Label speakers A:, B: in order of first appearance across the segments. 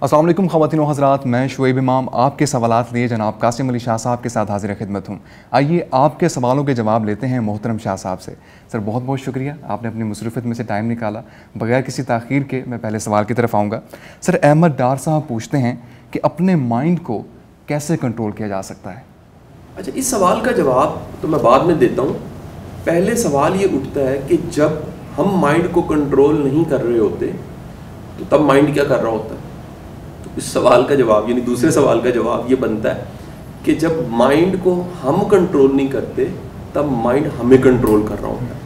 A: السلام علیکم خواتین و حضرات، میں شعیب امام آپ کے سوالات لیے جناب قاسم علی شاہ صاحب کے ساتھ حاضر خدمت ہوں۔ آئیے آپ کے سوالوں کے جواب لیتے ہیں محترم شاہ صاحب سے۔ سر بہت بہت شکریہ، آپ نے اپنی مصروفیت میں سے ٹائم نکالا۔ بغیر کسی تاخیر کے میں پہلے سوال کی طرف آؤں گا۔ سر احمد ڈار صاحب پوچھتے ہیں کہ اپنے مائنڈ کو کیسے کنٹرول کیا جا سکتا ہے؟
B: اچھا، اس سوال کا جواب تو میں بعد میں دیتا ہوں۔ پہلے سوال یہ اٹھتا ہے کہ جب ہم مائنڈ کو کنٹرول نہیں کر رہے ہوتے تو تب مائنڈ کیا کر رہا ہوتا ہے؟ تو اس سوال کا جواب یعنی دوسرے سوال کا جواب یہ بنتا ہے کہ جب مائنڈ کو ہم کنٹرول نہیں کرتے تب مائنڈ ہمیں کنٹرول کر رہا ہوتا ہے،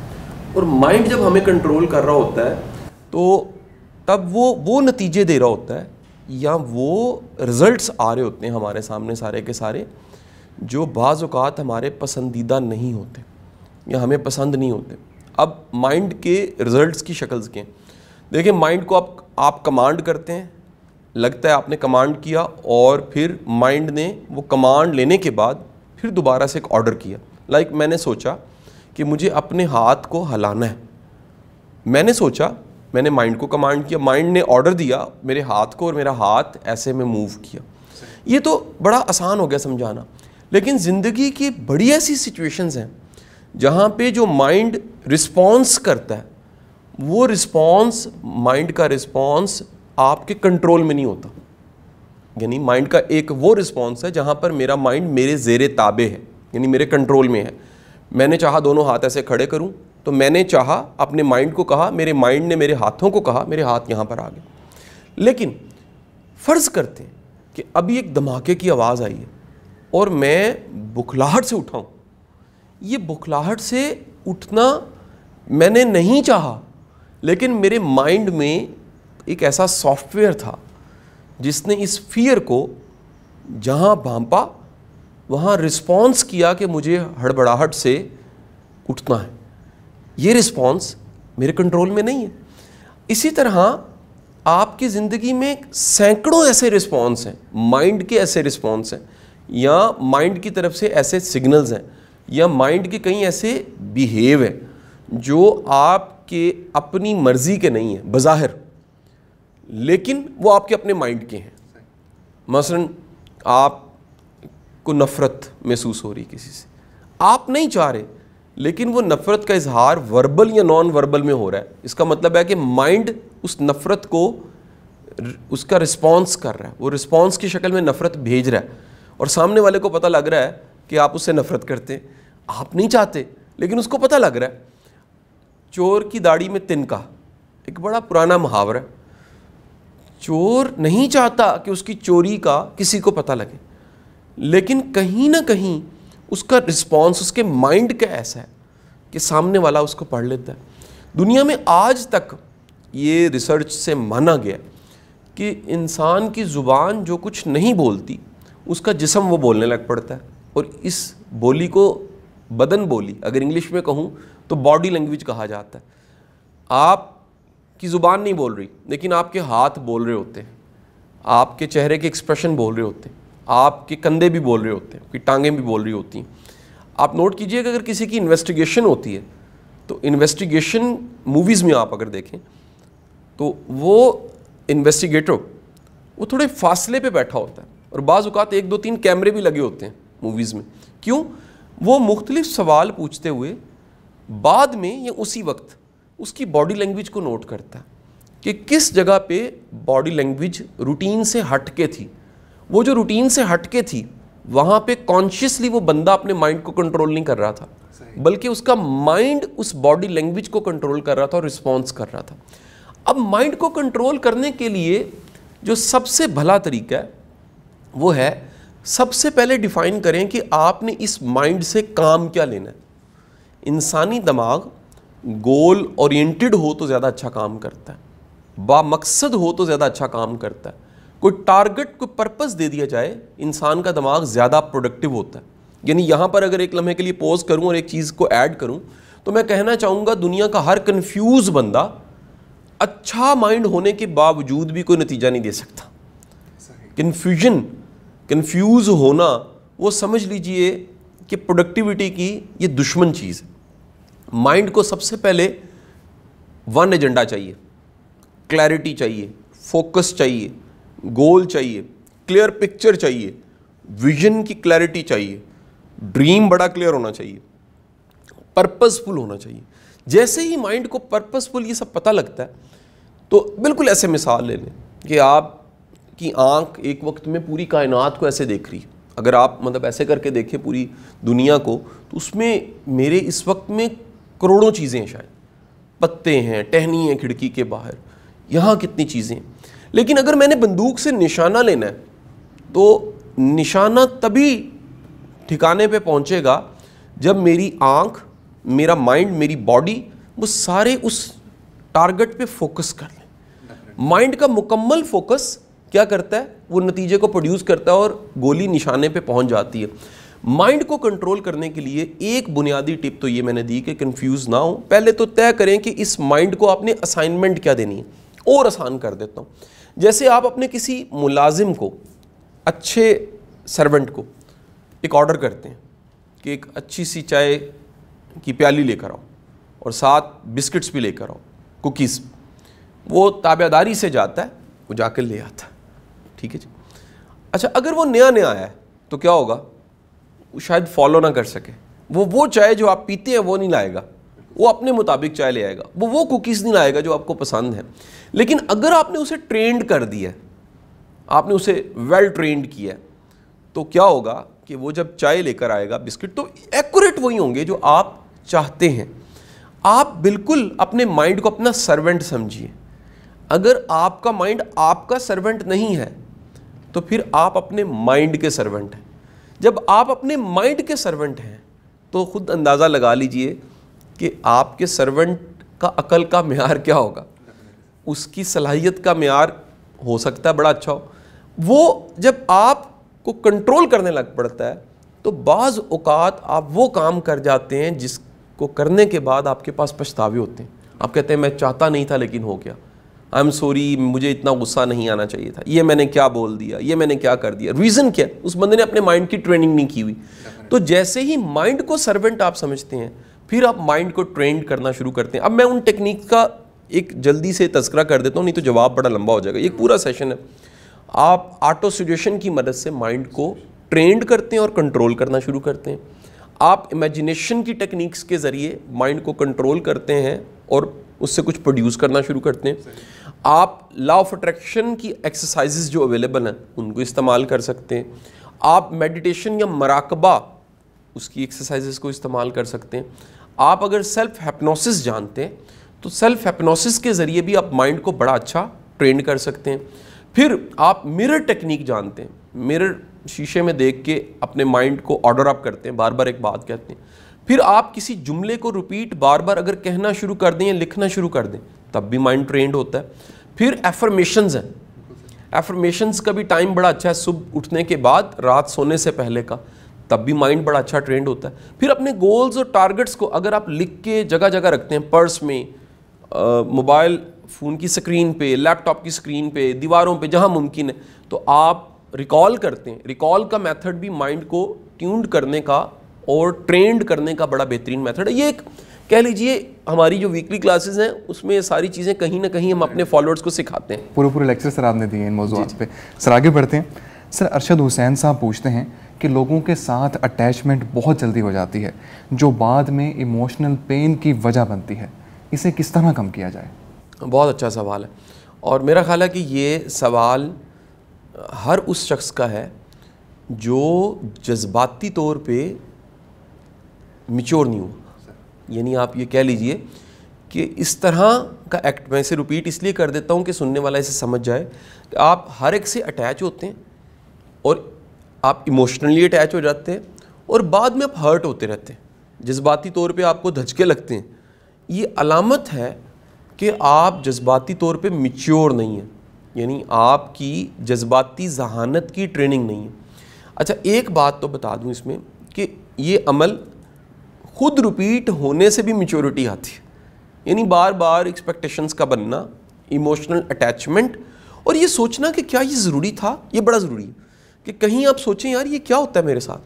B: اور مائنڈ جب ہمیں کنٹرول کر رہا ہوتا ہے تو تب وہ نتیجے دے رہا ہوتا ہے یا وہ رزلٹس آ رہے ہوتے ہیں ہمارے سامنے سارے کے سارے، جو بعض اوقات ہمارے پسندیدہ نہیں ہوتے یا ہمیں پسند نہیں ہوتے۔ اب مائنڈ کے رزلٹس کی شکلز کے دیکھیں، مائنڈ کو آپ کمانڈ کرتے ہیں، لگتا ہے آپ نے کمانڈ کیا اور پھر مائنڈ نے وہ کمانڈ لینے کے بعد پھر دوبارہ سے ایک آرڈر کیا۔ لائک میں نے سوچا کہ مجھے اپنے ہاتھ کو ہلانا ہے، میں نے سوچا، میں نے مائنڈ کو کمانڈ کیا، مائنڈ نے آرڈر دیا میرے ہاتھ کو اور میرا ہاتھ ایسے میں موو کیا۔ یہ تو بڑا آسان ہو گیا سمجھانا، لیکن زندگی کی بڑی ایسی سچویشنز ہیں جہاں پہ جو مائنڈ رسپانس کرتا ہے وہ رسپانس، مائنڈ کا رسپانس آپ کے کنٹرول میں نہیں ہوتا۔ یعنی مائنڈ کا ایک وہ رسپانس ہے جہاں پر میرا مائنڈ میرے زیر تابع ہے، یعنی میرے کنٹرول میں ہے۔ میں نے چاہا دونوں ہاتھ ایسے کھڑے کروں تو میں نے چاہا اپنے مائنڈ کو کہا، میرے مائنڈ نے میرے ہاتھوں کو کہا، میرے ہاتھ یہاں پر آ گئے۔ لیکن فرض کرتے ہیں کہ ابھی ایک دھماکے کی آواز آئی ہے اور میں بکھلاہٹ سے اٹھا ہوں۔ یہ بکھلاہٹ سے اٹھنا میں نے نہیں چاہا، لیکن میرے مائنڈ میں ایک ایسا سافٹ ویئر تھا جس نے اس فیئر کو جہاں بھانپا وہاں رسپانس کیا کہ مجھے ہڑبڑاہٹ سے اٹھنا ہے۔ یہ رسپانس میرے کنٹرول میں نہیں ہے۔ اسی طرح آپ کی زندگی میں سینکڑوں ایسے رسپانس ہیں، مائنڈ کے ایسے رسپانس ہیں، یا مائنڈ کی طرف سے ایسے سگنلز ہیں، یا مائنڈ کے کئی ایسے بیہیو ہیں جو آپ کے اپنی مرضی کے نہیں ہیں بظاہر، لیکن وہ آپ کے اپنے مائنڈ کے ہیں۔ مثلا آپ کو نفرت محسوس ہو رہی کسی سے، آپ نہیں چاہ رہے، لیکن وہ نفرت کا اظہار وربل یا نان وربل میں ہو رہا ہے۔ اس کا مطلب ہے کہ مائنڈ اس نفرت کو اس کا رسپانس کر رہا ہے، وہ رسپانس کی شکل میں نفرت بھیج رہا ہے، اور سامنے والے کو پتہ لگ رہا ہے کہ آپ اس سے نفرت کرتے ہیں، آپ نہیں چاہتے لیکن اس کو پتہ لگ رہا ہے۔ چور کی داڑھی میں تنکا ایک بڑا پرانا محاورہ ہے۔ چور نہیں چاہتا کہ اس کی چوری کا کسی کو پتہ لگے، لیکن کہیں نہ کہیں اس کا رسپانس اس کے مائنڈ کا ایسا ہے کہ سامنے والا اس کو پڑھ لیتا ہے۔ دنیا میں آج تک یہ ریسرچ سے مانا گیا کہ انسان کی زبان جو کچھ نہیں بولتی اس کا جسم وہ بولنے لگ پڑتا ہے، اور اس بولی کو بدن بولی، اگر انگلش میں کہوں تو باڈی لینگویج کہا جاتا ہے۔ آپ کی زبان نہیں بول رہی لیکن آپ کے ہاتھ بول رہے ہوتے ہیں، آپ کے چہرے کے ایکسپریشن بول رہے ہوتے ہیں، آپ کے کندھے بھی بول رہے ہوتے ہیں، آپ کی ٹانگیں بھی بول رہی ہوتی ہیں۔ آپ نوٹ کیجئے کہ اگر کسی کی انویسٹیگیشن ہوتی ہے تو انویسٹیگیشن موویز میں آپ اگر دیکھیں تو وہ انویسٹیگیٹر وہ تھوڑے فاصلے پہ بیٹھا ہوتا ہے، اور بعض اوقات 1 2 3 کیمرے بھی لگے ہوتے ہیں موویز میں۔ کیوں؟ وہ مختلف سوال پوچھتے ہوئے بعد میں یا اسی وقت اس کی باڈی لینگویج کو نوٹ کرتا ہے کہ کس جگہ پہ باڈی لینگویج روٹین سے ہٹ کے تھی۔ وہ جو روٹین سے ہٹ کے تھی وہاں پہ کانشیسلی وہ بندہ اپنے مائنڈ کو کنٹرول نہیں کر رہا تھا، بلکہ اس کا مائنڈ اس باڈی لینگویج کو کنٹرول کر رہا تھا اور رسپانس کر رہا تھا۔ اب مائنڈ کو کنٹرول کرنے کے لیے جو سب سے بھلا طریقہ ہے وہ ہے، سب سے پہلے ڈیفائن کریں کہ آپ نے اس مائنڈ سے کام کیا لینا ہے۔ انسانی دماغ گول اورینٹڈ ہو تو زیادہ اچھا کام کرتا ہے، با مقصد ہو تو زیادہ اچھا کام کرتا ہے۔ کوئی ٹارگٹ، کوئی پرپس دے دیا جائے، انسان کا دماغ زیادہ پروڈکٹیو ہوتا ہے۔ یعنی یہاں پر اگر ایک لمحے کے لیے پوز کروں اور ایک چیز کو ایڈ کروں تو میں کہنا چاہوں گا دنیا کا ہر کنفیوز بندہ اچھا مائنڈ ہونے کے باوجود بھی کوئی نتیجہ نہیں دے سکتا۔ کنفیوز ہونا وہ سمجھ لیجئے کہ پروڈکٹیوٹی کی یہ دشمن چیز ہے۔ مائنڈ کو سب سے پہلے ون ایجنڈا چاہیے، کلیئرٹی چاہیے، فوکس چاہیے، گول چاہیے, کلیئر پکچر چاہیے, ویژن کی کلیئرٹی چاہیے, ڈریم بڑا کلیئر ہونا چاہیے, پرپزفل ہونا چاہیے. جیسے ہی مائنڈ کو پرپزفل یہ سب پتہ لگتا ہے تو بالکل ایسے مثال لے لیں کہ آپ کی آنکھ ایک وقت میں پوری کائنات کو ایسے دیکھ رہی ہے. اگر آپ مطلب ایسے کر کے دیکھیں پوری دنیا کو تو اس میں میرے اس وقت میں کروڑوں چیزیں ہیں, شاید پتے ہیں, ٹہنی ہیں کھڑکی کے باہر, یہاں کتنی چیزیں ہیں. لیکن اگر میں نے بندوق سے نشانہ لینا ہے تو نشانہ تبھی ٹھکانے پہ پہنچے گا جب میری آنکھ, میرا مائنڈ, میری باڈی وہ سارے اس ٹارگٹ پہ فوکس کر لیں. مائنڈ کا مکمل فوکس کیا کرتا ہے, وہ نتیجے کو پروڈیوس کرتا ہے اور گولی نشانے پہ پہنچ جاتی ہے. مائنڈ کو کنٹرول کرنے کے لیے ایک بنیادی ٹپ تو یہ میں نے دی کہ کنفیوز نہ ہو. پہلے تو طے کریں کہ اس مائنڈ کو آپ نے اسائنمنٹ کیا دینی ہے, اور آسان کر دیتا ہوں. جیسے آپ اپنے کسی ملازم کو, اچھے سرونٹ کو ایک آرڈر کرتے ہیں کہ ایک اچھی سی چائے کی پیالی لے کر آؤ اور ساتھ بسکٹس بھی لے کر آؤ, کوکیز. وہ تابع داری سے جاتا ہے, وہ جا کے لے آتا ہے, ٹھیک ہے جی. اچھا اگر وہ نیا آیا ہے تو کیا ہوگا, وہ شاید فالو نہ کر سکے. وہ چائے جو آپ پیتے ہیں وہ نہیں لائے گا, وہ اپنے مطابق چائے لے آئے گا, وہ کوکیز نہیں لائے گا جو آپ کو پسند ہے. لیکن اگر آپ نے اسے ٹرینڈ کر دیا, آپ نے اسے ویل ٹرینڈ کیا, تو کیا ہوگا کہ وہ جب چائے لے کر آئے گا, بسکٹ, تو ایکوریٹ وہی ہوں گے جو آپ چاہتے ہیں. آپ بالکل اپنے مائنڈ کو اپنا سرونٹ سمجھیے. اگر آپ کا مائنڈ آپ کا سرونٹ نہیں ہے تو پھر آپ اپنے مائنڈ کے سرونٹ ہیں. جب آپ اپنے مائنڈ کے سرونٹ ہیں تو خود اندازہ لگا لیجئے کہ آپ کے سرونٹ کا عقل کا معیار کیا ہوگا. اس کی صلاحیت کا معیار ہو سکتا ہے بڑا اچھا ہو. وہ جب آپ کو کنٹرول کرنے لگ پڑتا ہے تو بعض اوقات آپ وہ کام کر جاتے ہیں جس کو کرنے کے بعد آپ کے پاس پچھتاوے ہوتے ہیں. آپ کہتے ہیں میں چاہتا نہیں تھا لیکن ہو گیا, آئی ایم سوری, مجھے اتنا غصہ نہیں آنا چاہیے تھا, یہ میں نے کیا بول دیا, یہ میں نے کیا کر دیا. ریزن کیا, اس بندے نے اپنے مائنڈ کی ٹریننگ نہیں کی ہوئی. تو جیسے ہی مائنڈ کو سرونٹ آپ سمجھتے ہیں پھر آپ مائنڈ کو ٹرینڈ کرنا شروع کرتے ہیں. اب میں ان ٹیکنیک کا ایک جلدی سے تذکرہ کر دیتا ہوں, نہیں تو جواب بڑا لمبا ہو جائے گا. ایک پورا سیشن ہے. آپ آٹو سجیشن کی مدد سے مائنڈ کو ٹرینڈ کرتے ہیں اور کنٹرول کرنا شروع کرتے ہیں. آپ امیجنیشن کی ٹیکنیکس کے ذریعے مائنڈ کو کنٹرول کرتے ہیں اور اس سے کچھ پروڈیوس کرنا شروع کرتے ہیں. آپ لا آف اٹریکشن کی ایکسرسائزز جو اویلیبل ہیں ان کو استعمال کر سکتے ہیں. آپ میڈیٹیشن یا مراقبہ اس کی ایکسرسائزز کو استعمال کر سکتے ہیں. آپ اگر سیلف ہیپنوسس جانتے ہیں تو سیلف ہیپنوسس کے ذریعے بھی آپ مائنڈ کو بڑا اچھا ٹرین کر سکتے ہیں. پھر آپ مرر ٹیکنیک جانتے ہیں, مرر شیشے میں دیکھ کے اپنے مائنڈ کو آرڈر اپ کرتے ہیں, بار بار ایک بات کہتے ہیں. پھر آپ کسی جملے کو ریپیٹ بار بار اگر کہنا شروع کر دیں یا لکھنا شروع کر دیں تب بھی مائنڈ ٹرینڈ ہوتا ہے. پھر ایفرمیشنز ہیں, ایفرمیشنز کا بھی ٹائم بڑا اچھا ہے, صبح اٹھنے کے بعد رات سونے سے پہلے کا, تب بھی مائنڈ بڑا اچھا ٹرینڈ ہوتا ہے. پھر اپنے گولز اور ٹارگٹس کو اگر آپ لکھ کے جگہ جگہ رکھتے ہیں, پرس میں, موبائل فون کی سکرین پہ, لیپ ٹاپ کی سکرین پہ, دیواروں پہ, جہاں ممکن ہے, تو آپ ریکال کرتے ہیں. ریکال کا میتھڈ بھی مائنڈ کو ٹیونڈ کرنے کا اور ٹرینڈ کرنے کا بڑا بہترین میتھڈ ہے. یہ ایک کہہ لیجئے ہماری جو ویکلی کلاسز ہیں اس میں یہ ساری چیزیں کہیں نہ کہیں ہم اپنے فالوورز کو سکھاتے ہیں.
A: پورے لیکچر سر آپ نے دیے ان موضوعات پہ. سر آگے بڑھتے ہیں. سر ارشد حسین صاحب پوچھتے ہیں کہ لوگوں کے ساتھ اٹیچمنٹ بہت جلدی ہو جاتی ہے جو بعد میں ایموشنل پین کی وجہ بنتی ہے, اسے کس طرح کم کیا جائے؟
B: بہت اچھا سوال ہے, اور میرا خیال ہے کہ یہ سوال ہر اس شخص کا ہے جو جذباتی طور پہ میچور نہیں ہوا. یعنی آپ یہ کہہ لیجئے کہ اس طرح کا ایکٹ, میں اسے ریپیٹ اس لیے کر دیتا ہوں کہ سننے والا اسے سمجھ جائے, کہ آپ ہر ایک سے اٹیچ ہوتے ہیں اور آپ ایموشنلی اٹیچ ہو جاتے ہیں اور بعد میں آپ ہرٹ ہوتے رہتے ہیں, جذباتی طور پہ آپ کو دھچکے لگتے ہیں. یہ علامت ہے کہ آپ جذباتی طور پہ میچور نہیں ہیں, یعنی آپ کی جذباتی ذہانت کی ٹریننگ نہیں ہے. اچھا ایک بات تو بتا دوں اس میں کہ یہ عمل خود ریپیٹ ہونے سے بھی میچورٹی آتی ہے, یعنی بار بار ایکسپیکٹیشنز کا بننا, ایموشنل اٹیچمنٹ, اور یہ سوچنا کہ کیا یہ ضروری تھا. یہ بڑا ضروری ہے کہ کہیں آپ سوچیں یار یہ کیا ہوتا ہے میرے ساتھ.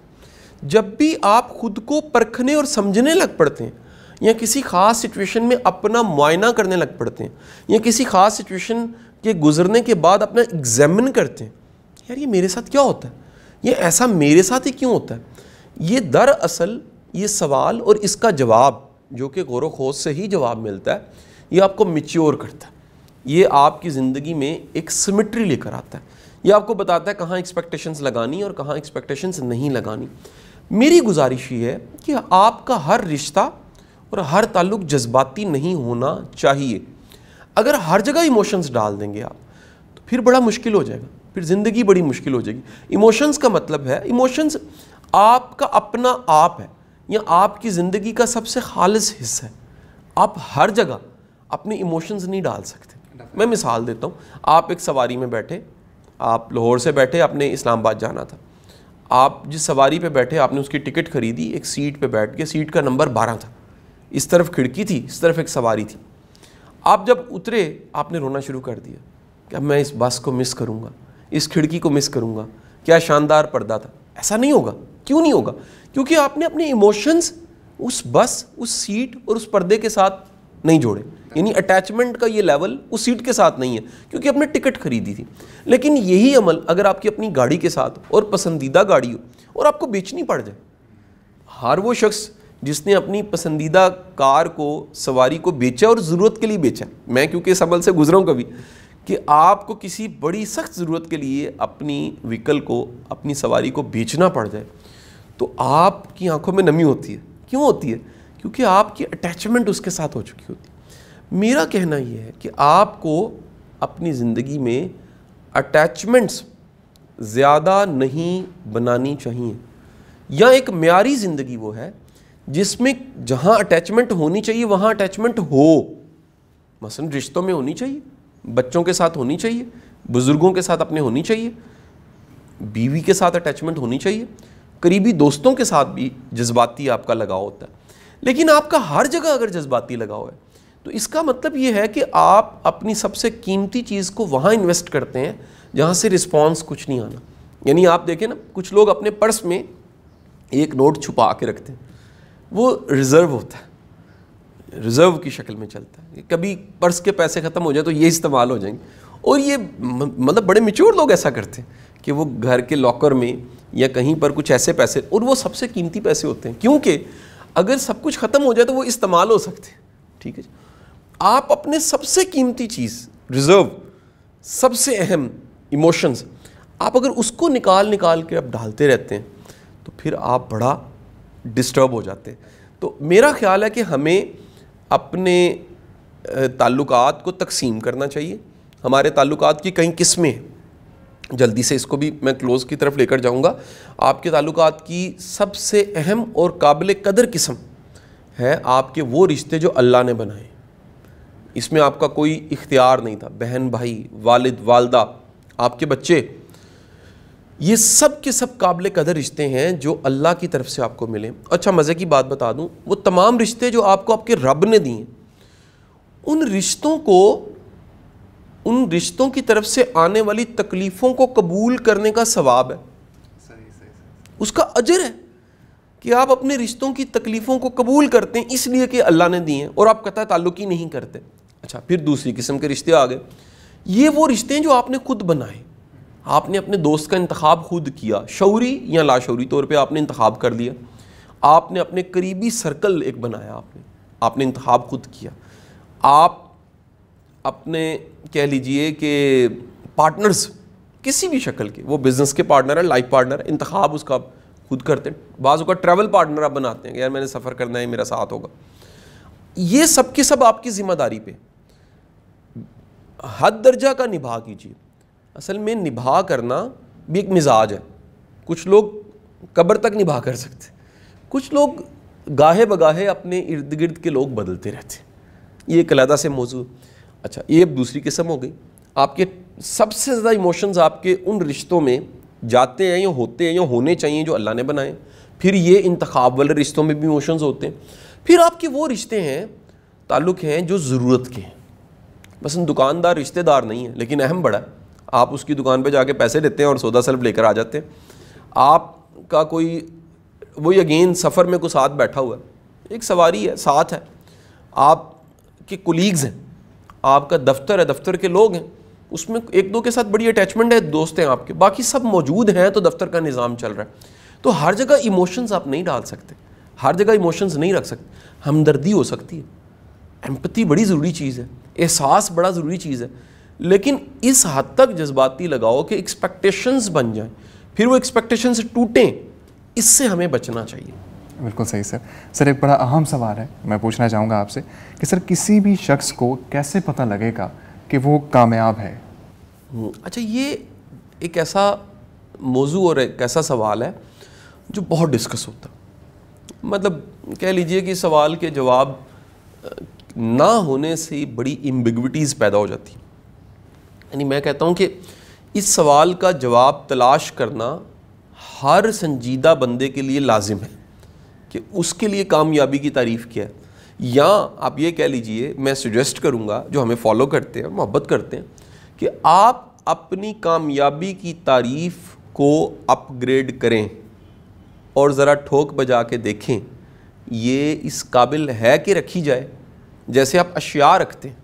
B: جب بھی آپ خود کو پرکھنے اور سمجھنے لگ پڑتے ہیں یا کسی خاص سچویشن میں اپنا معائنہ کرنے لگ پڑتے ہیں یا کسی خاص سچویشن کہ گزرنے کے بعد اپنا ایگزامن کرتے ہیں، یار یہ میرے ساتھ کیا ہوتا ہے، یہ ایسا میرے ساتھ ہی کیوں ہوتا ہے. یہ دراصل یہ سوال اور اس کا جواب جو کہ غور و خوض سے ہی جواب ملتا ہے، یہ آپ کو میچیور کرتا ہے، یہ آپ کی زندگی میں ایک سمٹری لے کر آتا ہے، یہ آپ کو بتاتا ہے کہاں ایکسپیکٹیشنز لگانی اور کہاں ایکسپیکٹیشنز نہیں لگانی. میری گزارش یہ ہے کہ آپ کا ہر رشتہ اور ہر تعلق جذباتی نہیں ہونا چاہیے. اگر ہر جگہ ایموشنز ڈال دیں گے آپ تو پھر بڑا مشکل ہو جائے گا، پھر زندگی بڑی مشکل ہو جائے گی. ایموشنز کا مطلب ہے، ایموشنز آپ کا اپنا آپ ہے یا آپ کی زندگی کا سب سے خالص حصہ ہے. آپ ہر جگہ اپنے ایموشنز نہیں ڈال سکتے. میں مثال دیتا ہوں، آپ ایک سواری میں بیٹھے، آپ لاہور سے بیٹھے، آپ نے اسلام آباد جانا تھا، آپ جس سواری پہ بیٹھے آپ نے اس کی ٹکٹ خریدی، ایک سیٹ پہ بیٹھ کے، سیٹ کا نمبر 12 تھا، اس طرف کھڑکی تھی، اس طرف ایک سواری تھی. آپ جب اترے آپ نے رونا شروع کر دیا کہ اب میں اس بس کو مس کروں گا، اس کھڑکی کو مس کروں گا، کیا شاندار پردہ تھا. ایسا نہیں ہوگا. کیوں نہیں ہوگا؟ کیونکہ آپ نے اپنے ایموشنز اس بس، اس سیٹ اور اس پردے کے ساتھ نہیں جوڑے. یعنی اٹیچمنٹ کا یہ لیول اس سیٹ کے ساتھ نہیں ہے کیونکہ آپ نے ٹکٹ خریدی تھی. لیکن یہی عمل اگر آپ کی اپنی گاڑی کے ساتھ اور پسندیدہ گاڑی ہو اور آپ کو بیچنی پڑ جائے، ہر وہ شخص جس نے اپنی پسندیدہ کار کو، سواری کو بیچا اور ضرورت کے لیے بیچا، میں کیونکہ اس عمل سے گزرا ہوں کبھی، کہ آپ کو کسی بڑی سخت ضرورت کے لیے اپنی وہیکل کو، اپنی سواری کو بیچنا پڑ جائے تو آپ کی آنکھوں میں نمی ہوتی ہے. کیوں ہوتی ہے؟ کیونکہ آپ کی اٹیچمنٹ اس کے ساتھ ہو چکی ہوتی ہے. میرا کہنا یہ ہے کہ آپ کو اپنی زندگی میں اٹیچمنٹس زیادہ نہیں بنانی چاہیے، یا ایک معیاری زندگی وہ ہے جس میں جہاں اٹیچمنٹ ہونی چاہیے وہاں اٹیچمنٹ ہو. مثلا رشتوں میں ہونی چاہیے، بچوں کے ساتھ ہونی چاہیے، بزرگوں کے ساتھ اپنے ہونی چاہیے، بیوی کے ساتھ اٹیچمنٹ ہونی چاہیے، قریبی دوستوں کے ساتھ بھی جذباتی آپ کا لگاؤ ہوتا ہے. لیکن آپ کا ہر جگہ اگر جذباتی لگاؤ ہے تو اس کا مطلب یہ ہے کہ آپ اپنی سب سے قیمتی چیز کو وہاں انویسٹ کرتے ہیں جہاں سے رسپانس کچھ نہیں آنا. یعنی آپ دیکھیں نا، کچھ لوگ اپنے پرس میں ایک نوٹ چھپا کے رکھتے ہیں، وہ ریزرو ہوتا ہے، ریزرو کی شکل میں چلتا ہے. کبھی پرس کے پیسے ختم ہو جائے تو یہ استعمال ہو جائیں گے. اور یہ مطلب بڑے میچور لوگ ایسا کرتے ہیں کہ وہ گھر کے لاکر میں یا کہیں پر کچھ ایسے پیسے، اور وہ سب سے قیمتی پیسے ہوتے ہیں کیونکہ اگر سب کچھ ختم ہو جائے تو وہ استعمال ہو سکتے ہیں. ٹھیک ہے جی. آپ اپنے سب سے قیمتی چیز، ریزرو، سب سے اہم ایموشنز، آپ اگر اس کو نکال کے آپ ڈالتے رہتے ہیں تو پھر آپ بڑا ڈسٹرب ہو جاتے ہیں. تو میرا خیال ہے کہ ہمیں اپنے تعلقات کو تقسیم کرنا چاہیے. ہمارے تعلقات کی کئی قسمیں ہیں، جلدی سے اس کو بھی میں کلوز کی طرف لے کر جاؤں گا. آپ کے تعلقات کی سب سے اہم اور قابل قدر قسم ہے آپ کے وہ رشتے جو اللہ نے بنائے. اس میں آپ کا کوئی اختیار نہیں تھا. بہن بھائی، والد والدہ، آپ کے بچے، یہ سب کے سب قابل قدر رشتے ہیں جو اللہ کی طرف سے آپ کو ملے. اچھا مزے کی بات بتا دوں، وہ تمام رشتے جو آپ کو آپ کے رب نے دیے، ان رشتوں کی طرف سے آنے والی تکلیفوں کو قبول کرنے کا ثواب ہے، اس کا اجر ہے کہ آپ اپنے رشتوں کی تکلیفوں کو قبول کرتے ہیں اس لیے کہ اللہ نے دی ہیں، اور آپ قطع تعلق ہی نہیں کرتے. اچھا پھر دوسری قسم کے رشتے آ گئے. یہ وہ رشتے ہیں جو آپ نے خود بنائے. آپ نے اپنے دوست کا انتخاب خود کیا، شعوری یا لاشعوری طور پہ آپ نے انتخاب کر لیا. آپ نے اپنے قریبی سرکل ایک بنایا، آپ نے انتخاب خود کیا. آپ اپنے کہہ لیجئے کہ پارٹنرز کسی بھی شکل کے، وہ بزنس کے پارٹنر ہے، لائف پارٹنر ہے، انتخاب اس کا خود کرتے ہیں. بعض اوقات ٹریول پارٹنر آپ بناتے ہیں کہ یار میں نے سفر کرنا ہے، میرا ساتھ ہوگا. یہ سب کے سب آپ کی ذمہ داری پہ حد درجہ کا نبھا کیجیے. اصل میں نبھا کرنا بھی ایک مزاج ہے. کچھ لوگ قبر تک نبھا کر سکتے، کچھ لوگ گاہے بگاہے اپنے ارد گرد کے لوگ بدلتے رہتے ہیں. یہ ایک علیحدہ سے موضوع. اچھا یہ ایک دوسری قسم ہو گئی. آپ کے سب سے زیادہ ایموشنز آپ کے ان رشتوں میں جاتے ہیں یا ہوتے ہیں یا ہونے چاہیے جو اللہ نے بنائے. پھر یہ انتخاب والے رشتوں میں بھی ایموشنز ہوتے ہیں. پھر آپ کے وہ رشتے ہیں، تعلق ہیں جو ضرورت کے ہیں. مثلا دکاندار رشتہ دار نہیں ہے لیکن اہم بڑا ہے. آپ اس کی دکان پہ جا کے پیسے دیتے ہیں اور سودا سلف لے کر آ جاتے ہیں. آپ کا کوئی وہی اگین سفر میں کوئی ساتھ بیٹھا ہوا ہے، ایک سواری ہے، ساتھ ہے. آپ کے کولیگز ہیں، آپ کا دفتر ہے، دفتر کے لوگ ہیں، اس میں ایک دو کے ساتھ بڑی اٹیچمنٹ ہے, دوست ہیں آپ کے, باقی سب موجود ہیں تو دفتر کا نظام چل رہا ہے. تو ہر جگہ ایموشنز آپ نہیں ڈال سکتے, ہر جگہ ایموشنز نہیں رکھ سکتے. ہمدردی ہو سکتی ہے, ایمپتھی بڑی ضروری چیز ہے, احساس بڑا ضروری چیز ہے, لیکن اس حد تک جذباتی لگاؤ کہ ایکسپیکٹیشنز بن جائیں, پھر وہ ایکسپیکٹیشنز ٹوٹیں, اس سے ہمیں بچنا چاہیے.
A: بالکل صحیح سر. سر ایک بڑا اہم سوال ہے, میں پوچھنا چاہوں گا آپ سے کہ سر کسی بھی شخص کو کیسے پتہ لگے گا کہ وہ کامیاب ہے؟
B: اچھا, یہ ایک ایسا موضوع اور ایک ایسا سوال ہے جو بہت ڈسکس ہوتا ہے. مطلب کہہ لیجئے کہ سوال کے جواب نہ ہونے سے بڑی ایمبیگوٹیز پیدا ہو جاتی ہیں. یعنی میں کہتا ہوں کہ اس سوال کا جواب تلاش کرنا ہر سنجیدہ بندے کے لیے لازم ہے کہ اس کے لیے کامیابی کی تعریف کیا ہے. یا آپ یہ کہہ لیجئے, میں سجیسٹ کروں گا جو ہمیں فالو کرتے ہیں, محبت کرتے ہیں, کہ آپ اپنی کامیابی کی تعریف کو اپ گریڈ کریں اور ذرا ٹھوک بجا کے دیکھیں یہ اس قابل ہے کہ رکھی جائے. جیسے آپ اشیاء رکھتے ہیں,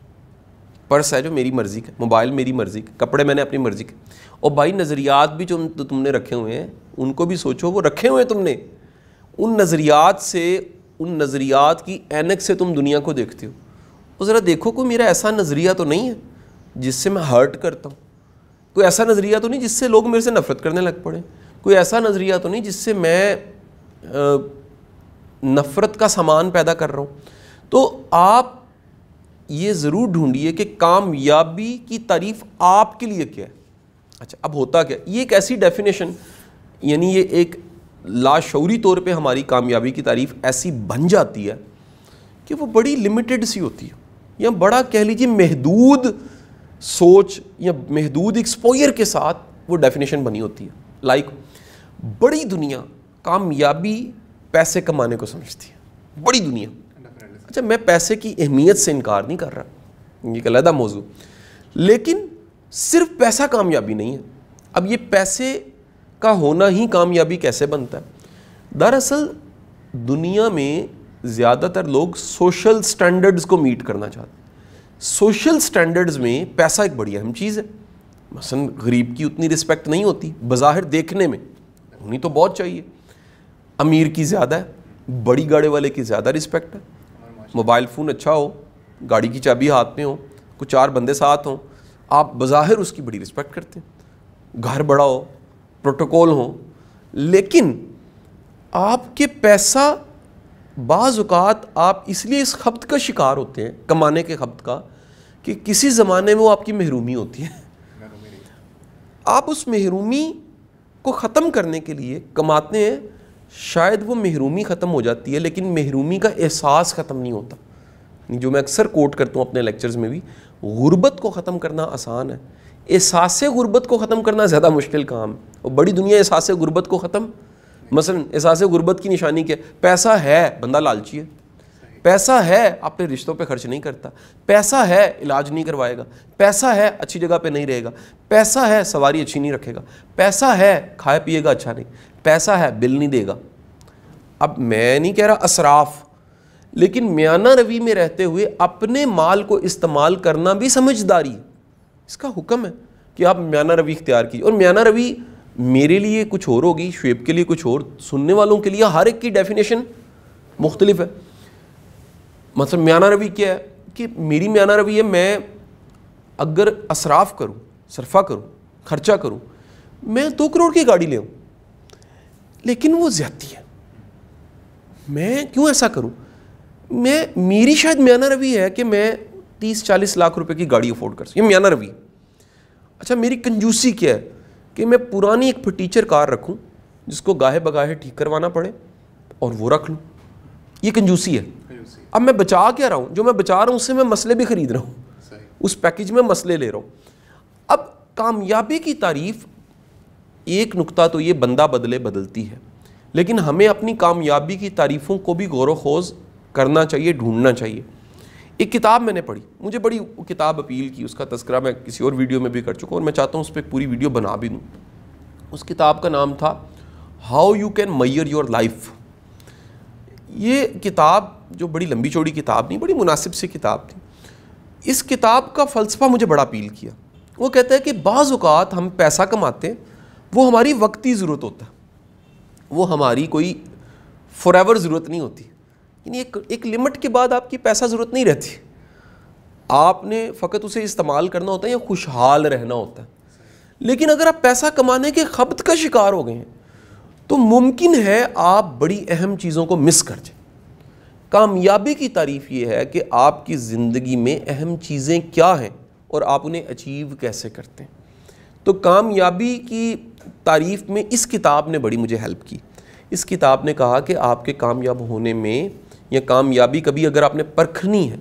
B: پرس ہے جو میری مرضی کا, موبائل میری مرضی کا, کپڑے میں نے اپنی مرضی کے, اور بھائی نظریات بھی جو تم نے رکھے ہوئے ہیں ان کو بھی سوچو, وہ رکھے ہوئے ہیں تم نے, ان نظریات سے, ان نظریات کی اینک سے تم دنیا کو دیکھتے ہو. اور ذرا دیکھو کوئی میرا ایسا نظریہ تو نہیں ہے جس سے میں ہرٹ کرتا ہوں, کوئی ایسا نظریہ تو نہیں جس سے لوگ میرے سے نفرت کرنے لگ پڑے, کوئی ایسا نظریہ تو نہیں جس سے میں نفرت کا سامان پیدا کر رہا ہوں. تو آپ یہ ضرور ڈھونڈیے کہ کامیابی کی تعریف آپ کے لیے کیا ہے. اچھا, اب ہوتا کیا, یہ ایک ایسی ڈیفینیشن, یعنی یہ ایک لاشعوری طور پہ ہماری کامیابی کی تعریف ایسی بن جاتی ہے کہ وہ بڑی لمیٹڈ سی ہوتی ہے, یا بڑا کہہ لیجیے محدود سوچ یا محدود ایکسپوئر کے ساتھ وہ ڈیفینیشن بنی ہوتی ہے. لائک بڑی دنیا کامیابی پیسے کمانے کو سمجھتی ہے, بڑی دنیا. اچھا, میں پیسے کی اہمیت سے انکار نہیں کر رہا, یہ ایک علیحدہ موضوع, لیکن صرف پیسہ کامیابی نہیں ہے. اب یہ پیسے کا ہونا ہی کامیابی کیسے بنتا ہے؟ دراصل دنیا میں زیادہ تر لوگ سوشل سٹینڈرڈز کو میٹ کرنا چاہتے ہیں. سوشل سٹینڈرڈز میں پیسہ ایک بڑی اہم چیز ہے. مثلا غریب کی اتنی رسپیکٹ نہیں ہوتی بظاہر دیکھنے میں, ہونی تو بہت چاہیے. امیر کی زیادہ ہے, بڑی گاڑی والے کی زیادہ رسپیکٹ ہے. موبائل فون اچھا ہو, گاڑی کی چابی ہاتھ میں ہو, کچھ 4 بندے ساتھ ہوں, آپ بظاہر اس کی بڑی رسپیکٹ کرتے ہیں. گھر بڑا ہو, پروٹوکول ہو, لیکن آپ کے پیسہ بعض اوقات آپ اس لیے اس خبط کا شکار ہوتے ہیں, کمانے کے خبط کا, کہ کسی زمانے میں وہ آپ کی محرومی ہوتی ہے. آپ اس محرومی کو ختم کرنے کے لیے کماتے ہیں, شاید وہ محرومی ختم ہو جاتی ہے لیکن محرومی کا احساس ختم نہیں ہوتا. جو میں اکثر کوٹ کرتا ہوں اپنے لیکچرز میں بھی, غربت کو ختم کرنا آسان ہے, احساس غربت کو ختم کرنا زیادہ مشکل کام ہے. اور بڑی دنیا احساس غربت کو ختم, مثلا احساس غربت کی نشانی کیا؟ پیسہ ہے, بندہ لالچی ہے, پیسہ ہے اپنے رشتوں پہ خرچ نہیں کرتا, پیسہ ہے علاج نہیں کروائے گا, پیسہ ہے اچھی جگہ پہ نہیں رہے گا, پیسہ ہے سواری اچھی نہیں رکھے گا, پیسہ ہے کھائے پیے گا اچھا نہیں, پیسہ ہے بل نہیں دے گا. اب میں نہیں کہہ رہا اسراف, لیکن میانہ روی میں رہتے ہوئے اپنے مال کو استعمال کرنا بھی سمجھداری ہے. اس کا حکم ہے کہ آپ میانہ روی اختیار کیجیے. اور میانہ روی میرے لیے کچھ اور ہوگی, شعیب کے لیے کچھ اور, سننے والوں کے لیے ہر ایک کی ڈیفینیشن مختلف ہے. مثلا میانہ روی کیا ہے کہ میری میانہ روی ہے, میں اگر اسراف کروں, صرفہ کروں, خرچہ کروں, میں 2 کروڑ کی گاڑی لے آؤں, لیکن وہ زیادتی ہے, میں کیوں ایسا کروں؟ میری شاید میانہ روی ہے کہ میں 30-40 لاکھ روپے کی گاڑی افورڈ کر سکوں, یہ میانہ روی. اچھا, میری کنجوسی کیا ہے کہ میں پرانی ایک فٹیچر کار رکھوں جس کو گاہے بگاہے ٹھیک کروانا پڑے اور وہ رکھ لوں, یہ کنجوسی ہے. اب میں بچا کیا رہا ہوں, جو میں بچا رہا ہوں اس سے میں مسئلے بھی خرید رہا ہوں, اس پیکج میں مسئلے لے رہا ہوں. اب کامیابی کی تعریف ایک نقطہ تو یہ بندہ بدلے بدلتی ہے, لیکن ہمیں اپنی کامیابی کی تعریفوں کو بھی غور و خوض کرنا چاہیے, ڈھونڈنا چاہیے. ایک کتاب میں نے پڑھی, مجھے بڑی کتاب اپیل کی, اس کا تذکرہ میں کسی اور ویڈیو میں بھی کر چکا ہوں اور میں چاہتا ہوں اس پہ ایک پوری ویڈیو بنا بھی دوں. اس کتاب کا نام تھا how you can measure your life. یہ کتاب جو بڑی لمبی چوڑی کتاب نہیں, بڑی مناسب سی کتاب تھی. اس کتاب کا فلسفہ مجھے بڑا اپیل کیا, وہ کہتا ہے کہ بعض اوقات ہم پیسہ کماتے ہیں وہ ہماری وقتی ضرورت ہوتا ہے, وہ ہماری کوئی فار ایور ضرورت نہیں ہوتی, یعنی ایک لمٹ کے بعد آپ کی پیسہ ضرورت نہیں رہتی, آپ نے فقط اسے استعمال کرنا ہوتا ہے یا خوشحال رہنا ہوتا ہے. لیکن اگر آپ پیسہ کمانے کے خبط کا شکار ہو گئے ہیں تو ممکن ہے آپ بڑی اہم چیزوں کو مس کر جائیں. کامیابی کی تعریف یہ ہے کہ آپ کی زندگی میں اہم چیزیں کیا ہیں اور آپ انہیں اچیو کیسے کرتے ہیں. تو کامیابی کی تعریف میں اس کتاب نے بڑی مجھے ہیلپ کی. اس کتاب نے کہا کہ آپ کے کامیاب ہونے میں یا کامیابی کبھی اگر آپ نے پرکھنی ہے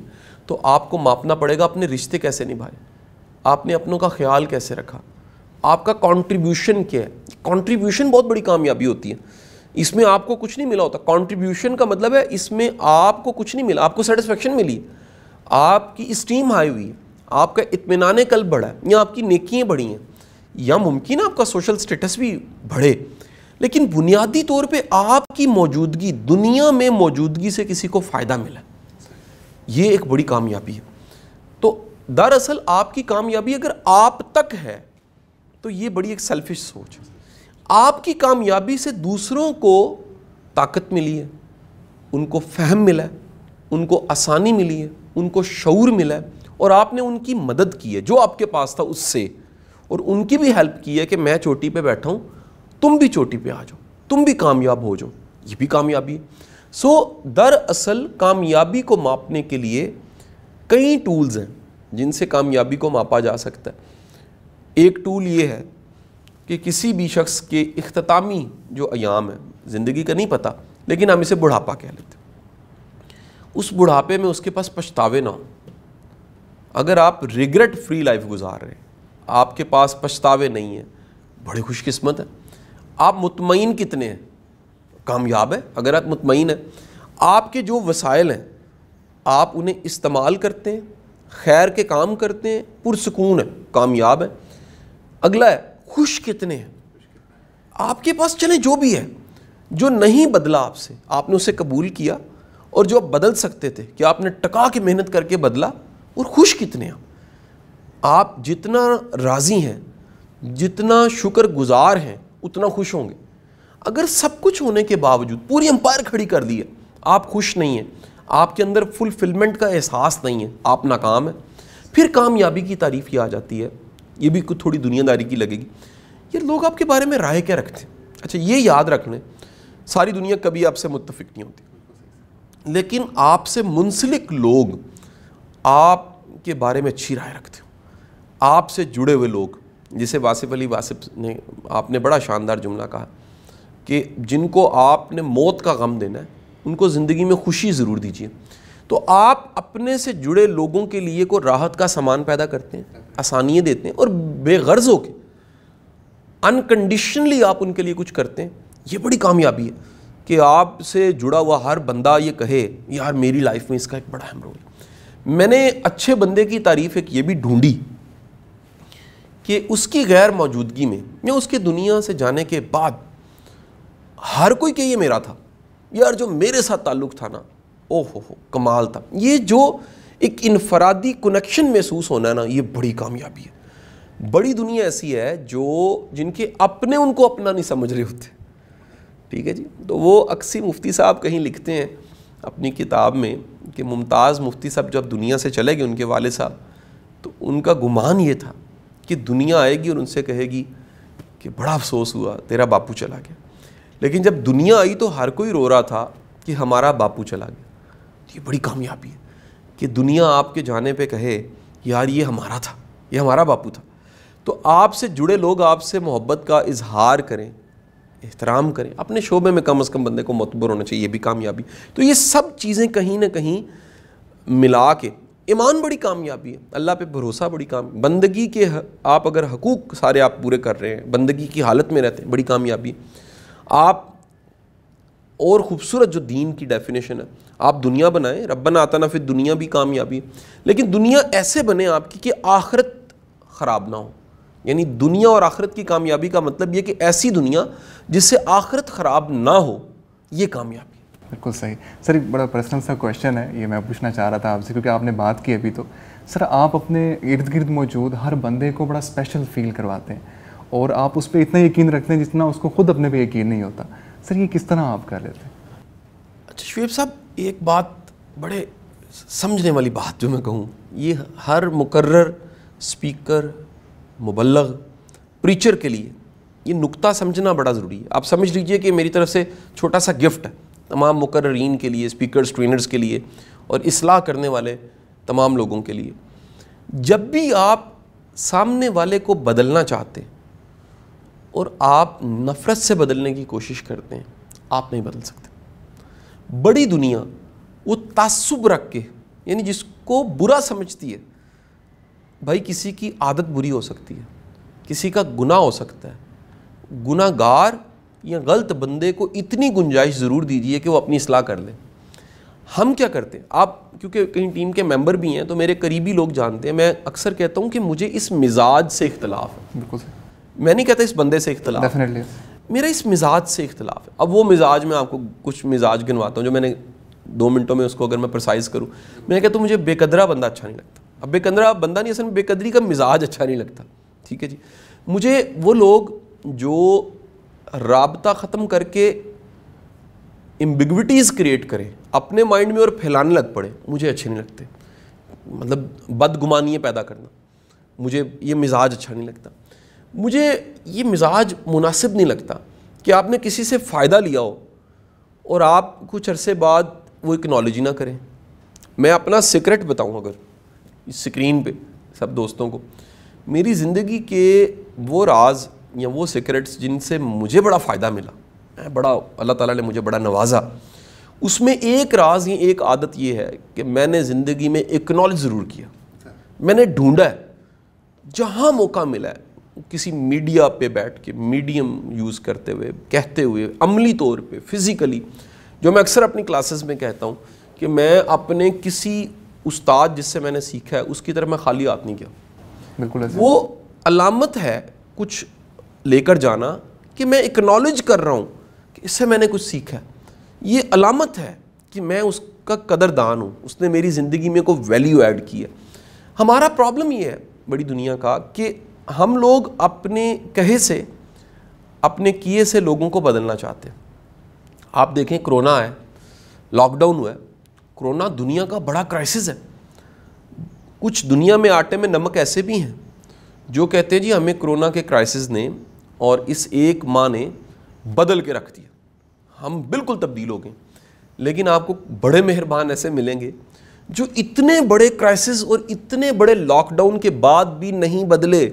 B: تو آپ کو ماپنا پڑے گا اپنے رشتے کیسے نبھائے, آپ نے اپنوں کا خیال کیسے رکھا, آپ کا کنٹریبیوشن کیا ہے. کنٹریبیوشن بہت بڑی کامیابی ہوتی ہے, اس میں آپ کو کچھ نہیں ملا ہوتا. کنٹریبیوشن کا مطلب ہے اس میں آپ کو کچھ نہیں ملا, آپ کو سیٹسفیکشن ملی, آپ کی اسٹیم ہائی ہوئی ہے, آپ کا اطمینان قلب بڑھا ہے, یا آپ کی نیکیاں بڑھی ہیں, یا ممکن ہے آپ کا سوشل سٹیٹس بھی بڑھے. لیکن بنیادی طور پہ آپ کی موجودگی, دنیا میں موجودگی سے کسی کو فائدہ ملا, یہ ایک بڑی کامیابی ہے. تو دراصل آپ کی کامیابی اگر آپ تک ہے تو یہ بڑی ایک سیلفش سوچ ہے. آپ کی کامیابی سے دوسروں کو طاقت ملی ہے, ان کو فہم ملا ہے, ان کو آسانی ملی ہے, ان کو شعور ملا ہے, اور آپ نے ان کی مدد کی ہے جو آپ کے پاس تھا اس سے, اور ان کی بھی ہیلپ کی ہے کہ میں چوٹی پہ بیٹھا ہوں, تم بھی چوٹی پہ آ جاؤ, تم بھی کامیاب ہو جاؤ, یہ بھی کامیابی ہے. سو دراصل کامیابی کو ماپنے کے لیے کئی ٹولز ہیں جن سے کامیابی کو ماپا جا سکتا ہے. ایک ٹول یہ ہے کہ کسی بھی شخص کے اختتامی جو ایام ہیں, زندگی کا نہیں پتہ لیکن ہم اسے بڑھاپا کہہ لیتے ہیں, اس بڑھاپے میں اس کے پاس پچھتاوے نہ ہوں. اگر آپ ریگریٹ فری لائف گزار رہے ہیں, آپ کے پاس پچھتاوے نہیں ہیں, بڑے خوش قسمت ہیں. آپ مطمئن کتنے ہیں, کامیاب ہے. اگر آپ مطمئن ہیں, آپ کے جو وسائل ہیں آپ انہیں استعمال کرتے ہیں, خیر کے کام کرتے ہیں, پرسکون ہیں, کامیاب ہیں. اگلا ہے خوش کتنے ہیں, آپ کے پاس چلیں جو بھی ہے, جو نہیں بدلا آپ سے, آپ نے اسے قبول کیا, اور جو آپ بدل سکتے تھے کہ آپ نے ٹکا کے محنت کر کے بدلا, اور خوش کتنے ہیں. آپ جتنا راضی ہیں, جتنا شکر گزار ہیں, اتنا خوش ہوں گے. اگر سب کچھ ہونے کے باوجود پوری امپائر کھڑی کر دی ہے, آپ خوش نہیں ہیں, آپ کے اندر فلفلمنٹ کا احساس نہیں ہے, آپ ناکام ہیں. پھر کامیابی کی تعریف یہ آ جاتی ہے, یہ بھی کچھ تھوڑی دنیا داری کی لگے گی, یہ لوگ آپ کے بارے میں رائے کیا رکھتے ہیں. اچھا یہ یاد رکھ لیں, ساری دنیا کبھی آپ سے متفق نہیں ہوتی, لیکن آپ سے منسلک لوگ آپ کے بارے میں اچھی رائے رکھتے ہو. آپ سے جڑے ہوئے لوگ, جسے واصف علی واصف نے, آپ نے بڑا شاندار جملہ کہا کہ جن کو آپ نے موت کا غم دینا ہے ان کو زندگی میں خوشی ضرور دیجیے. تو آپ اپنے سے جڑے لوگوں کے لیے کوئی راحت کا سامان پیدا کرتے ہیں, آسانیاں دیتے ہیں, اور بے غرض ہو کے انکنڈیشنلی آپ ان کے لیے کچھ کرتے ہیں. یہ بڑی کامیابی ہے کہ آپ سے جڑا ہوا ہر بندہ یہ کہے یار میری لائف میں اس کا ایک بڑا اہم رول ہے. میں نے اچھے بندے کی تعریف ایک یہ بھی ڈھونڈی کہ اس کی غیر موجودگی میں یا اس کے دنیا سے جانے کے بعد ہر کوئی کہ یہ میرا تھا, یار جو میرے ساتھ تعلق تھا نا, او ہو کمال تھا. یہ جو ایک انفرادی کنیکشن محسوس ہونا ہے نا, یہ بڑی کامیابی ہے. بڑی دنیا ایسی ہے جن کے اپنے ان کو اپنا نہیں سمجھ رہے ہوتے. ٹھیک ہے جی. تو وہ اکسی مفتی صاحب کہیں لکھتے ہیں اپنی کتاب میں کہ ممتاز مفتی صاحب جب دنیا سے چلے گئے, ان کے والد صاحب, تو ان کا گمان یہ تھا کہ دنیا آئے گی اور ان سے کہے گی کہ بڑا افسوس ہوا تیرا باپو چلا گیا. لیکن جب دنیا آئی تو ہر کوئی رو رہا تھا کہ ہمارا باپو چلا گیا. یہ بڑی کامیابی ہے کہ دنیا آپ کے جانے پہ کہے یار یہ ہمارا تھا, یہ ہمارا باپو تھا. تو آپ سے جڑے لوگ آپ سے محبت کا اظہار کریں, احترام کریں, اپنے شعبے میں کم از کم بندے کو معتبر ہونا چاہیے, یہ بھی کامیابی. تو یہ سب چیزیں کہیں نہ کہیں ملا کے, ایمان بڑی کامیابی ہے, اللہ پہ بھروسہ بڑی بندگی کے آپ اگر حقوق سارے آپ پورے کر رہے ہیں, بندگی کی حالت میں رہتے ہیں, بڑی کامیابی. آپ اور خوبصورت جو دین کی ڈیفینیشن ہے, آپ دنیا بنائیں, ربنا آتنا فی الدنیا بھی کامیابی, لیکن دنیا ایسے بنے آپ کی کہ آخرت خراب نہ ہو. یعنی دنیا اور آخرت کی کامیابی کا مطلب یہ کہ ایسی دنیا جس سے آخرت خراب نہ ہو, یہ کامیابی.
A: بالکل صحیح. سر ایک بڑا پرسنل سا کویشچن ہے, یہ میں پوچھنا چاہ رہا تھا آپ سے, کیونکہ آپ نے بات کی ابھی, تو سر آپ اپنے ارد گرد موجود ہر بندے کو بڑا اسپیشل فیل کرواتے ہیں اور آپ اس پہ اتنا یقین رکھتے ہیں جتنا اس کو خود اپنے پہ یقین نہیں ہوتا. سر یہ کس طرح آپ کر لیتے ہیں؟
B: اچھا شعیب صاحب، ایک بات بڑے سمجھنے والی بات جو میں کہوں، یہ ہر مقرر اسپیکر، مبلغ، پریچر کے لیے یہ نقطہ سمجھنا بڑا ضروری ہے. آپ سمجھ لیجئے کہ میری طرف سے چھوٹا سا گفٹ ہے تمام مقررین کے لیے، اسپیکرز، ٹرینرز کے لیے اور اصلاح کرنے والے تمام لوگوں کے لیے. جب بھی آپ سامنے والے کو بدلنا چاہتے ہیں اور آپ نفرت سے بدلنے کی کوشش کرتے ہیں، آپ نہیں بدل سکتے. بڑی دنیا وہ تعصب رکھ کے، یعنی جس کو برا سمجھتی ہے، بھائی کسی کی عادت بری ہو سکتی ہے، کسی کا گناہ ہو سکتا ہے، گناہ گار یا غلط بندے کو اتنی گنجائش ضرور دیجیے کہ وہ اپنی اصلاح کر لے. ہم کیا کرتے ہیں، آپ کیونکہ کہیں ٹیم کے ممبر بھی ہیں تو میرے قریبی لوگ جانتے ہیں، میں اکثر کہتا ہوں کہ مجھے اس مزاج سے اختلاف ہے.
A: بالکل.
B: میں نہیں کہتا اس بندے سے اختلاف ہے، میرا اس مزاج سے اختلاف ہے. اب وہ مزاج میں آپ کو کچھ مزاج گنواتا ہوں جو میں نے 2 منٹوں میں اس کو اگر میں پرسائز کروں. میں کہتا ہوں مجھے بے قدرہ بندہ اچھا نہیں لگتا. اب بے قدرہ بندہ نہیں، اصل میں بے قدری کا مزاج اچھا نہیں لگتا. ٹھیک ہے جی. مجھے وہ لوگ جو رابطہ ختم کر کے ایمبیگوٹیز کریٹ کریں اپنے مائنڈ میں اور پھیلانے لگ پڑے، مجھے اچھے نہیں لگتے. مطلب بدگمانیاں پیدا کرنا، مجھے یہ مزاج اچھا نہیں لگتا. مجھے یہ مزاج مناسب نہیں لگتا کہ آپ نے کسی سے فائدہ لیا ہو اور آپ کچھ عرصے بعد وہ اکنالوجی نہ کریں. میں اپنا سیکرٹ بتاؤں اگر اس سکرین پہ سب دوستوں کو، میری زندگی کے وہ راز یا وہ سیکرٹس جن سے مجھے بڑا فائدہ ملا، اللہ تعالیٰ نے مجھے بڑا نوازا، اس میں ایک راز یا ایک عادت یہ ہے کہ میں نے زندگی میں اکنالج ضرور کیا. میں نے ڈھونڈا ہے جہاں موقع ملا ہے، کسی میڈیا پہ بیٹھ کے میڈیم یوز کرتے ہوئے، کہتے ہوئے، عملی طور پہ، فزیکلی، جو میں اکثر اپنی کلاسز میں کہتا ہوں کہ میں اپنے کسی استاد جس سے میں نے سیکھا ہے اس کی طرف میں خالی ہاتھ نہیں کیا. بالکل وہ علامت ہے کچھ لے کر جانا کہ میں اکنالج کر رہا ہوں کہ اس سے میں نے کچھ سیکھا ہے. یہ علامت ہے کہ میں اس کا قدردان ہوں، اس نے میری زندگی میں کوئی ویلیو ایڈ کی ہے. ہمارا پرابلم یہ ہے بڑی دنیا کا کہ ہم لوگ اپنے کہے سے، اپنے کیے سے لوگوں کو بدلنا چاہتے ہیں. آپ دیکھیں کرونا ہے، لاک ڈاؤن ہوا ہے. کرونا دنیا کا بڑا کرائسس ہے. کچھ دنیا میں آٹے میں نمک ایسے بھی ہیں جو کہتے ہیں جی ہمیں کرونا کے کرائسس نے اور اس ایک ماہ نے بدل کے رکھ دیا، ہم بالکل تبدیل ہو گئے. لیکن آپ کو بڑے مہربان ایسے ملیں گے جو اتنے بڑے کرائسس اور اتنے بڑے لاک ڈاؤن کے بعد بھی نہیں بدلے.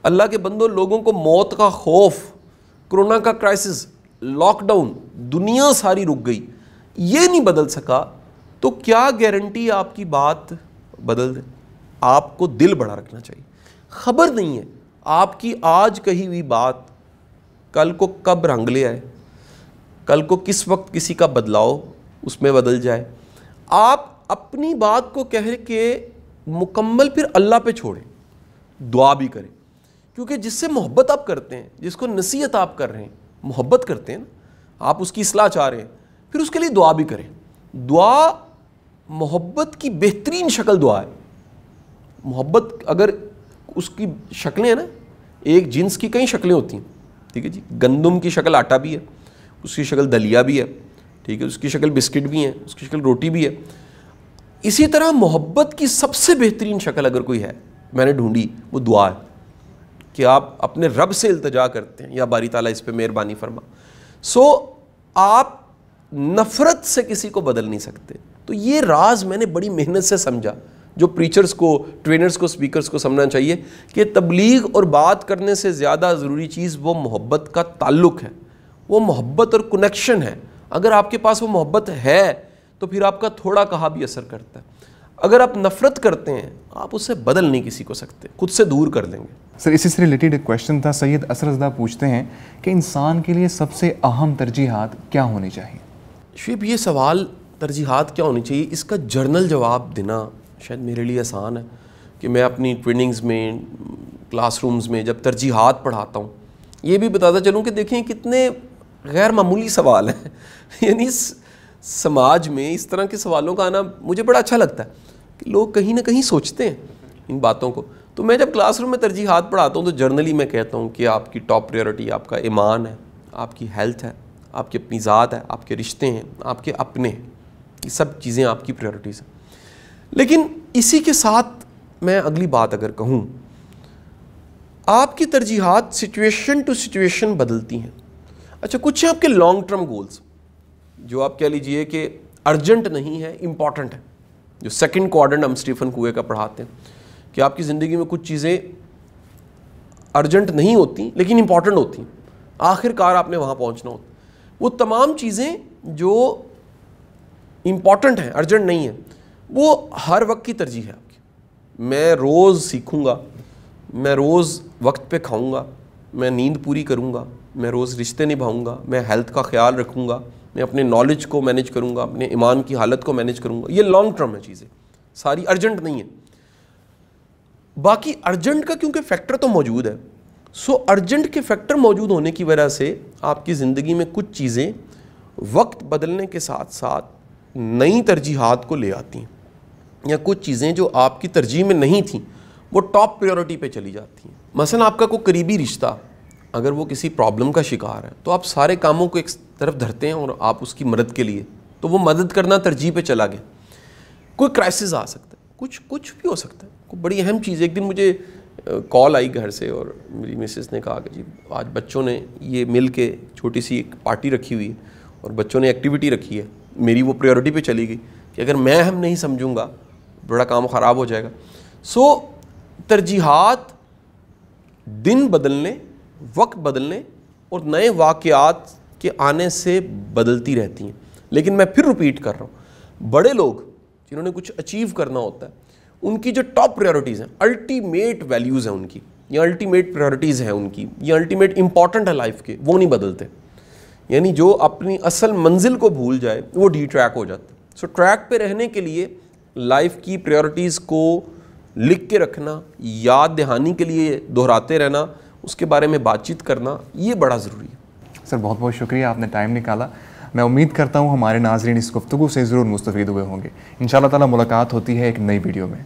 B: اللہ کے بندوں، لوگوں کو موت کا خوف، کرونا کا کرائسس، لاک ڈاؤن، دنیا ساری رک گئی، یہ نہیں بدل سکا تو کیا گارنٹی آپ کی بات بدل دے؟ آپ کو دل بڑا رکھنا چاہیے. خبر نہیں ہے آپ کی آج کہی ہوئی بات کل کو کب رنگ لے آئے، کل کو کس وقت کسی کا بدلاؤ اس میں بدل جائے. آپ اپنی بات کو کہہ کے مکمل پھر اللہ پہ چھوڑیں، دعا بھی کریں. کیونکہ جس سے محبت آپ کرتے ہیں، جس کو نصیحت آپ کر رہے ہیں، محبت کرتے ہیں نا، آپ اس کی اصلاح چاہ رہے ہیں، پھر اس کے لیے دعا بھی کریں. دعا محبت کی بہترین شکل دعا ہے. محبت اگر اس کی شکلیں ہیں نا، ایک جنس کی کئی شکلیں ہوتی ہیں. ٹھیک ہے جی. گندم کی شکل آٹا بھی ہے، اس کی شکل دلیا بھی ہے، ٹھیک ہے، اس کی شکل بسکٹ بھی ہے، اس کی شکل روٹی بھی ہے. اسی طرح محبت کی سب سے بہترین شکل اگر کوئی ہے، میں نے ڈھونڈی، وہ دعا ہے کہ آپ اپنے رب سے التجا کرتے ہیں یا باری تعالیٰ اس پہ مہربانی فرما. آپ نفرت سے کسی کو بدل نہیں سکتے. تو یہ راز میں نے بڑی محنت سے سمجھا، جو پریچرز کو، ٹرینرز کو، سپیکرز کو سمجھنا چاہیے کہ تبلیغ اور بات کرنے سے زیادہ ضروری چیز وہ محبت کا تعلق ہے، وہ محبت اور کنیکشن ہے. اگر آپ کے پاس وہ محبت ہے تو پھر آپ کا تھوڑا کہا بھی اثر کرتا ہے. اگر آپ نفرت کرتے ہیں، آپ اس سے بدل نہیں کسی کو سکتے، خود سے دور کر دیں گے.
A: سر اسی سے ریلیٹڈ ایک کویشچن تھا. سید اسرزدہ پوچھتے ہیں کہ انسان کے لیے سب سے اہم ترجیحات کیا ہونی چاہیے؟
B: شعیب، یہ سوال ترجیحات کیا ہونی چاہیے، اس کا جرنل جواب دینا شاید میرے لیے آسان ہے کہ میں اپنی ٹریننگز میں، کلاس رومز میں جب ترجیحات پڑھاتا ہوں یہ بھی بتاتا چلوں کہ دیکھیں کتنے غیر معمولی سوال ہیں. یعنی سماج میں اس طرح کے سوالوں کا آنا مجھے بڑا اچھا لگتا ہے کہ لوگ کہیں نہ کہیں سوچتے ہیں ان باتوں کو. تو میں جب کلاس روم میں ترجیحات پڑھاتا ہوں تو جرنلی میں کہتا ہوں کہ آپ کی ٹاپ پریورٹی آپ کا ایمان ہے, آپ کی ہیلتھ ہے, آپ کی اپنی ذات ہے, آپ کے رشتے ہیں, آپ کے اپنے ہیں, یہ سب چیزیں آپ کی پریورٹیز ہیں. لیکن اسی کے ساتھ میں اگلی بات اگر کہوں, آپ کی ترجیحات سچویشن ٹو سچویشن بدلتی ہیں. اچھا, کچھ ہیں آپ کے لانگ ٹرم گولز جو آپ کہہ لیجئے کہ ارجنٹ نہیں ہے, امپورٹنٹ ہے, جو سیکنڈ کوارڈرنٹ ہم اسٹیفن کوے کا پڑھاتے ہیں کہ آپ کی زندگی میں کچھ چیزیں ارجنٹ نہیں ہوتی لیکن امپورٹنٹ ہوتی ہیں, آخر کار آپ نے وہاں پہنچنا ہوتا. وہ تمام چیزیں جو امپورٹنٹ ہیں, ارجنٹ نہیں ہیں, وہ ہر وقت کی ترجیح ہے آپ کی. میں روز سیکھوں گا, میں روز وقت پہ کھاؤں گا, میں نیند پوری کروں گا, میں روز رشتے نبھاؤں گا, میں ہیلتھ کا خیال رکھوں گا, میں اپنے نالج کو مینیج کروں گا, اپنے ایمان کی حالت کو مینیج کروں گا. یہ لانگ ٹرم ہے چیزیں, ساری ارجنٹ نہیں ہے. باقی ارجنٹ کا کیونکہ فیکٹر تو موجود ہے, سو ارجنٹ کے فیکٹر موجود ہونے کی وجہ سے آپ کی زندگی میں کچھ چیزیں وقت بدلنے کے ساتھ ساتھ نئی ترجیحات کو لے آتی ہیں, یا کچھ چیزیں جو آپ کی ترجیح میں نہیں تھیں وہ ٹاپ پریورٹی پہ چلی جاتی ہیں. مثلا آپ کا کوئی قریبی رشتہ اگر وہ کسی پرابلم کا شکار ہے تو آپ سارے کاموں کو ایک طرف دھرتے ہیں اور آپ اس کی مدد کے لیے, تو وہ مدد کرنا ترجیح پہ چلا گیا. کوئی کرائسس آ سکتا ہے, کچھ بھی ہو سکتا ہے, کوئی بڑی اہم چیز. ایک دن مجھے کال آئی گھر سے اور میری مسز نے کہا کہ جی آج بچوں نے یہ مل کے چھوٹی سی ایک پارٹی رکھی ہوئی ہے اور بچوں نے ایکٹیویٹی رکھی ہے. میری وہ پریورٹی پہ چلی گئی کہ اگر میں اہم نہیں سمجھوں گا بڑا کام خراب ہو جائے گا. سو ترجیحات دن بدلنے, وقت بدلنے اور نئے واقعات کے آنے سے بدلتی رہتی ہیں. لیکن میں پھر ریپیٹ کر رہا ہوں, بڑے لوگ جنہوں نے کچھ اچیو کرنا ہوتا ہے ان کی جو ٹاپ پریورٹیز ہیں, الٹیمیٹ ویلیوز ہیں ان کی, یا الٹیمیٹ پریورٹیز ہیں ان کی, یا الٹیمیٹ امپورٹنٹ ہے لائف کے, وہ نہیں بدلتے. یعنی جو اپنی اصل منزل کو بھول جائے وہ ڈی ٹریک ہو جاتا ہے. سو ٹریک پہ رہنے کے لیے لائف کی پریورٹیز کو لکھ کے رکھنا, یاد دہانی کے لیے دہراتے رہنا, اس کے بارے میں بات چیت کرنا, یہ بڑا ضروری ہے.
A: سر بہت بہت شکریہ, آپ نے ٹائم نکالا. میں امید کرتا ہوں ہمارے ناظرین اس گفتگو سے ضرور مستفید ہوئے ہوں گے. انشاءاللہ تعالی ملاقات ہوتی ہے ایک نئی ویڈیو میں.